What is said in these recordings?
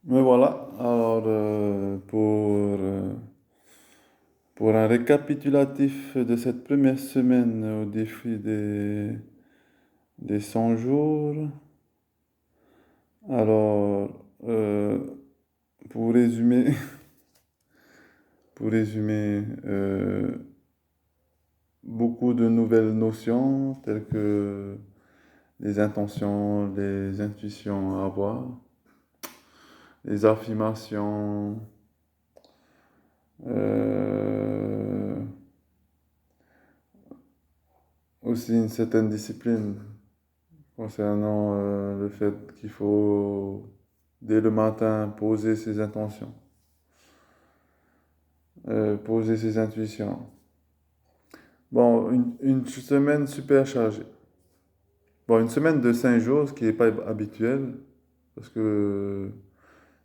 Mais voilà, alors pour un récapitulatif de cette première semaine au défi des 100 jours, alors euh, pour résumer, pour résumer beaucoup de nouvelles notions telles que les intentions, les intuitions à avoir, les affirmations, euh, aussi une certaine discipline concernant le fait qu'il faut, dès le matin, poser ses intentions, poser ses intuitions. Bon, une semaine super chargée. Bon, une semaine de 5 jours, ce qui n'est pas habituel, parce que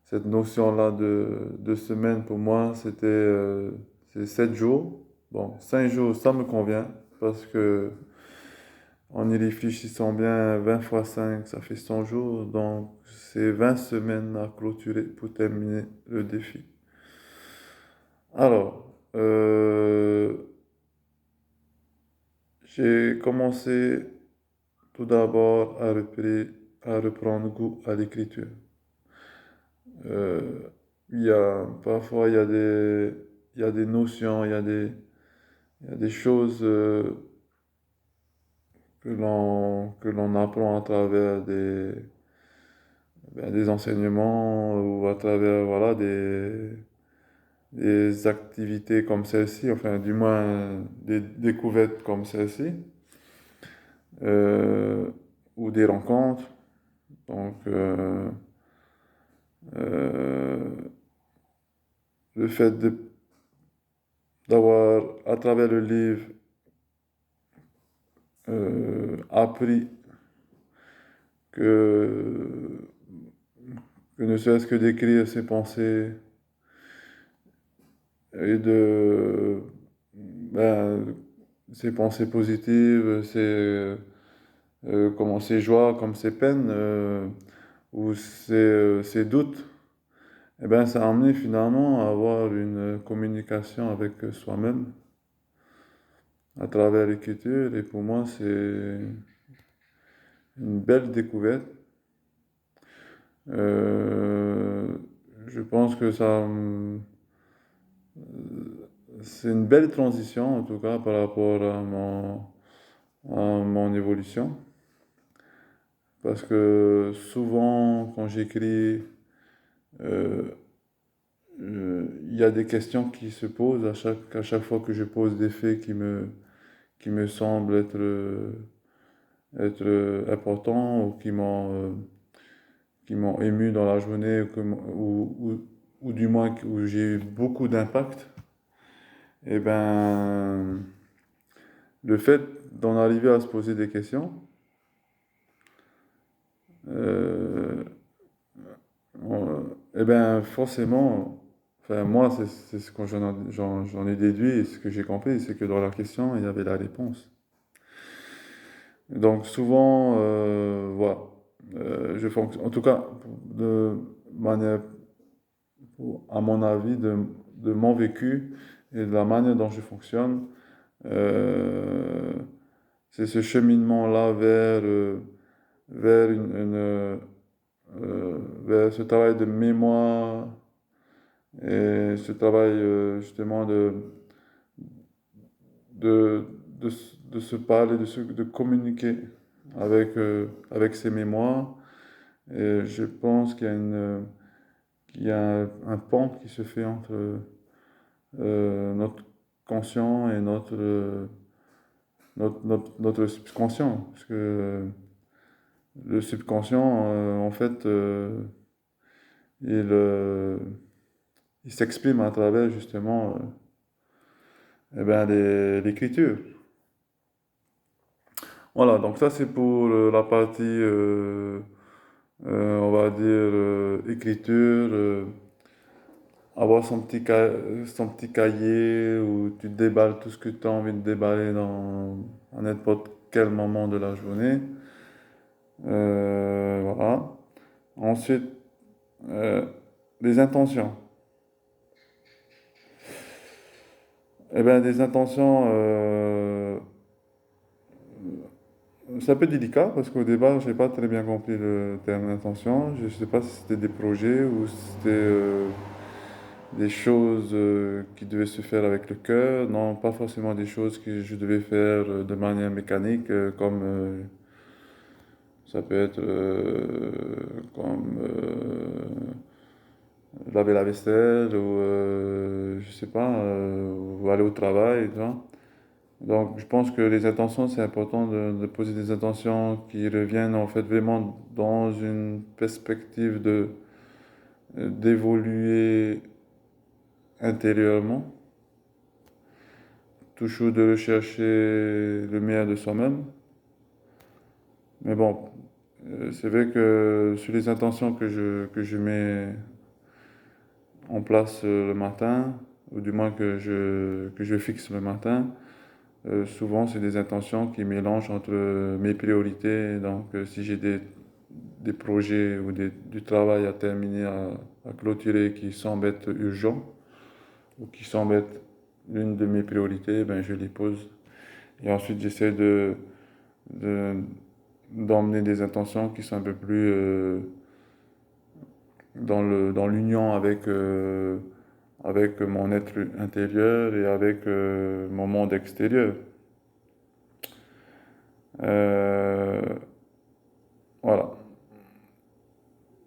cette notion-là de semaine, pour moi, c'est 7 jours. Bon, 5 jours, ça me convient, parce que en y réfléchissant bien, 20 fois 5 ça fait 100 jours. Donc, c'est 20 semaines à clôturer pour terminer le défi. Alors, j'ai commencé tout d'abord à reprendre goût à l'écriture. Euh, Parfois, il y a des notions, il y a des choses que l'on apprend à travers des enseignements ou à travers voilà, des activités comme celle-ci, enfin du moins des découvertes comme celle-ci, euh, ou des rencontres. Donc euh, le fait d'avoir à travers le livre appris que, que ne serait-ce que d'écrire ses pensées et ben, ses pensées positives, comment ses joies, comme ses peines, ou ses doutes, eh ben, ça a amené finalement à avoir une communication avec soi-même à travers l'écriture. Et pour moi, c'est une belle découverte. Euh, je pense que c'est une belle transition, en tout cas, par rapport à mon évolution. Parce que souvent, quand j'écris, euh, il y a des questions qui se posent à chaque fois que je pose des faits qui me semblent être importants ou qui m'ont ému dans la journée ou du moins où j'ai eu beaucoup d'impact. Et ben, le fait d'en arriver à se poser des questions, euh, et ben forcément, enfin moi c'est ce que j'en ai déduit et ce que j'ai compris, c'est que dans la question il y avait la réponse. Donc souvent, voilà, je fonctionne, en tout cas de manière, à mon avis, de mon vécu et de la manière dont je fonctionne, euh, c'est ce cheminement-là vers vers ce travail de mémoire et ce travail justement de, de se parler, de communiquer avec ses mémoires. Et je pense qu'il y a un pont qui se fait entre notre conscient et notre subconscient. Parce que le subconscient, en fait, il, euh, il s'exprime à travers justement eh ben, l'écriture. Voilà, donc ça c'est pour la partie, on va dire, écriture, avoir son petit cahier où tu déballes tout ce que tu as envie de déballer à n'importe quel moment de la journée. Voilà. Ensuite, des intentions. Eh bien, des intentions, c'est un peu délicat parce qu'au départ, je n'ai pas très bien compris le terme d'intention. Je ne sais pas si c'était des projets ou si c'était des choses qui devaient se faire avec le cœur. Non, pas forcément des choses que je devais faire de manière mécanique, comme ça peut être comme laver la vaisselle ou je sais pas, ou aller au travail, tu vois. Donc, je pense que les intentions, c'est important de poser des intentions qui reviennent en fait vraiment dans une perspective d'évoluer intérieurement, toujours de rechercher le meilleur de soi-même. Mais bon, c'est vrai que sur les intentions que je mets en place le matin, ou du moins que je fixe le matin, souvent c'est des intentions qui mélangent entre mes priorités. Donc, si j'ai des projets ou du travail à terminer, à clôturer qui semblent être urgents ou qui semblent être l'une de mes priorités, ben, je les pose. Et ensuite, j'essaie de- d'emmener des intentions qui sont un peu plus dans l'union avec mon être intérieur et avec mon monde extérieur. Euh, voilà.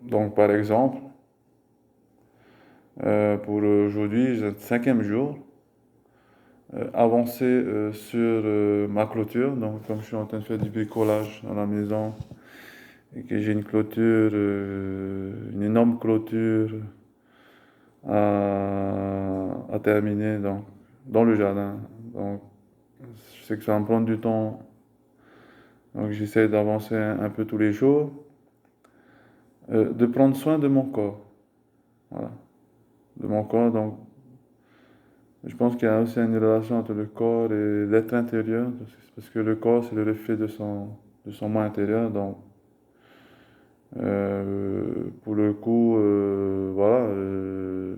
Donc, par exemple, pour aujourd'hui, j'ai le cinquième jour, avancer sur ma clôture. Donc, comme je suis en train de faire du bricolage à la maison et que j'ai une clôture, une énorme clôture à terminer dans le jardin. Donc, je sais que ça va me prendre du temps. Donc, j'essaie d'avancer un peu tous les jours, de prendre soin de mon corps. Voilà, de mon corps. Donc, je pense qu'il y a aussi une relation entre le corps et l'être intérieur, parce que le corps, c'est le reflet de son moi intérieur. Donc, pour le coup, voilà, euh,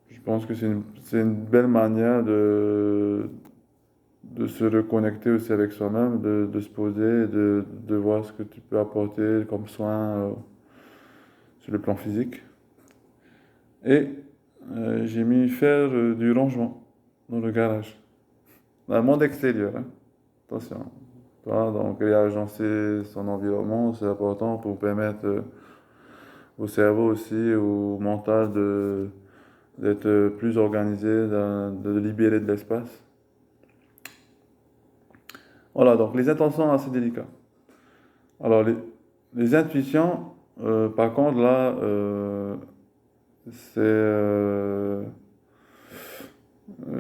je pense que c'est une belle manière de se reconnecter aussi avec soi-même, de se poser, de voir ce que tu peux apporter comme soin sur le plan physique. Et j'ai mis faire du rangement dans le garage, dans le monde extérieur, hein. Attention. Voilà, donc réagencer son environnement, c'est important pour permettre au cerveau aussi, au mental d'être plus organisé, de libérer de l'espace. Voilà, donc les intentions assez délicates. Alors les intuitions, par contre, là, c'est,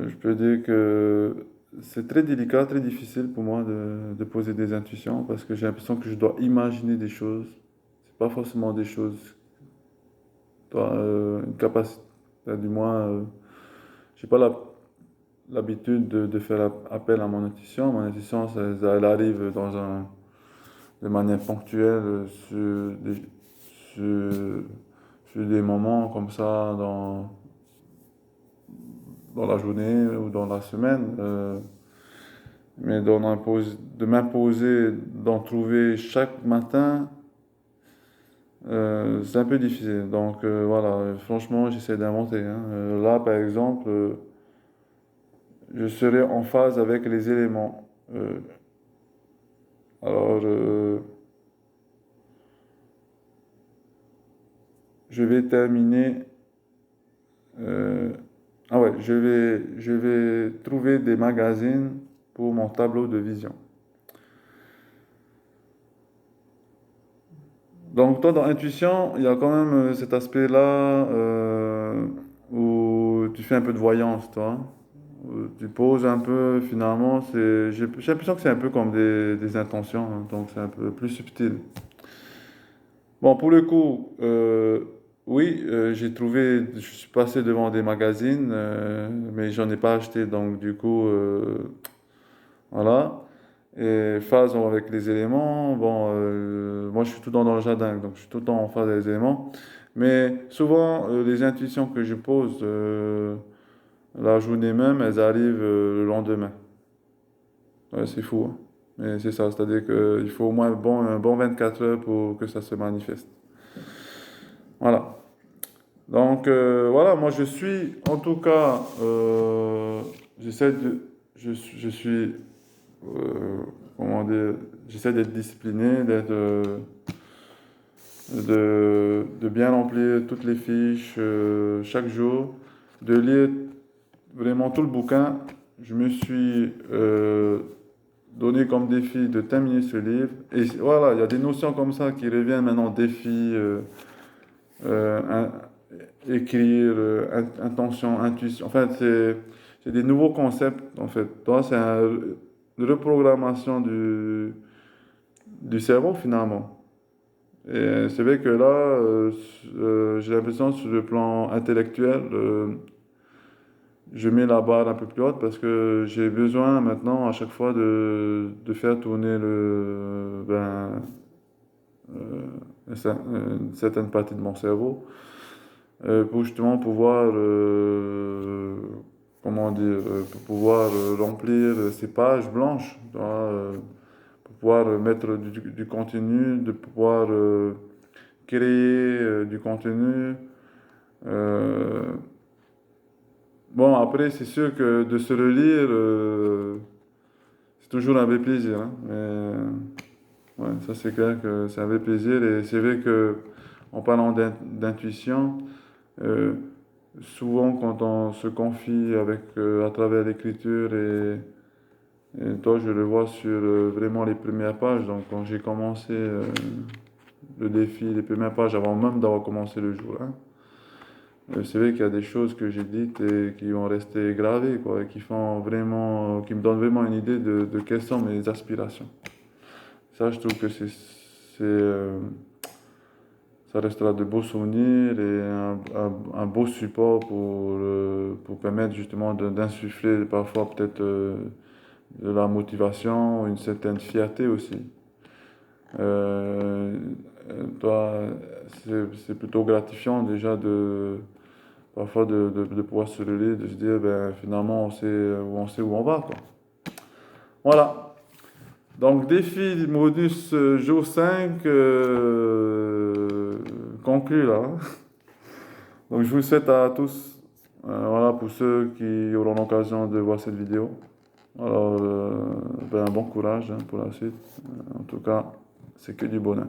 je peux dire que c'est très délicat, très difficile pour moi de poser des intuitions parce que j'ai l'impression que je dois imaginer des choses. C'est pas forcément des choses, une capacité, du moins, j'ai pas l'habitude de faire appel à mon intuition. Mon intuition, elle arrive de manière ponctuelle sur, sur des moments comme ça dans la journée ou dans la semaine. Mais de m'imposer, d'en trouver chaque matin, c'est un peu difficile. Donc voilà, franchement, j'essaie d'inventer, hein. Là, par exemple, je serai en phase avec les éléments. Alors, je vais terminer. euh, ah ouais, je vais trouver des magazines pour mon tableau de vision. Donc, toi, dans Intuition, il y a quand même cet aspect-là où tu fais un peu de voyance, toi. Où tu poses un peu, finalement, j'ai l'impression que c'est un peu comme des intentions, hein, donc c'est un peu plus subtil. Bon, pour le coup, oui, j'ai trouvé, je suis passé devant des magazines, mais j'en ai pas acheté, donc du coup, voilà. et phase avec les éléments. Bon, moi je suis tout le temps dans le jardin, donc je suis tout le temps en phase avec les éléments. Mais souvent, les intuitions que je pose la journée même, elles arrivent le lendemain. Ouais, c'est fou, hein. Mais c'est ça, c'est-à-dire qu'il faut au moins un bon 24 heures pour que ça se manifeste. Voilà. Donc voilà, moi je suis, en tout cas, j'essaie de, je suis, euh, comment dire, j'essaie d'être discipliné, de bien remplir toutes les fiches chaque jour, de lire vraiment tout le bouquin. Je me suis donné comme défi de terminer ce livre. Et voilà, il y a des notions comme ça qui reviennent maintenant, défi, euh, un- écrire, intention, intuition. En fait, c'est des nouveaux concepts, en fait. Donc, c'est une reprogrammation du cerveau, finalement. Et c'est vrai que là, j'ai l'impression, sur le plan intellectuel, je mets la barre un peu plus haute parce que j'ai besoin maintenant, à chaque fois, de faire tourner une certaine partie de mon cerveau pour justement pouvoir, comment dire, pour pouvoir remplir ces pages blanches, tu vois, pour pouvoir mettre du contenu, de pouvoir créer du contenu. Euh, bon, après, c'est sûr que de se relire, c'est toujours un vrai plaisir, hein, mais ouais, ça c'est clair que c'est un vrai plaisir et c'est vrai que en parlant d'intuition, euh, souvent, quand on se confie avec, à travers l'écriture, et toi, je le vois sur vraiment les premières pages. Donc, quand j'ai commencé le défi, les premières pages, avant même d'avoir commencé le jour 1, c'est vrai qu'il y a des choses que j'ai dites et qui vont rester gravées, quoi, et qui font vraiment, qui me donnent vraiment une idée de quelles sont mes aspirations. Ça, je trouve que ça restera de beaux souvenirs et un beau support pour permettre justement d'insuffler parfois peut-être de la motivation, une certaine fierté aussi. Euh, Toi, c'est plutôt gratifiant déjà parfois de pouvoir se lever, de se dire ben, finalement on sait où on va, quoi. Voilà. Donc défi modus jour 5 conclu là, hein. Donc je vous souhaite à tous, voilà, pour ceux qui auront l'occasion de voir cette vidéo. Alors, ben, bon courage hein, pour la suite. En tout cas, c'est que du bonheur.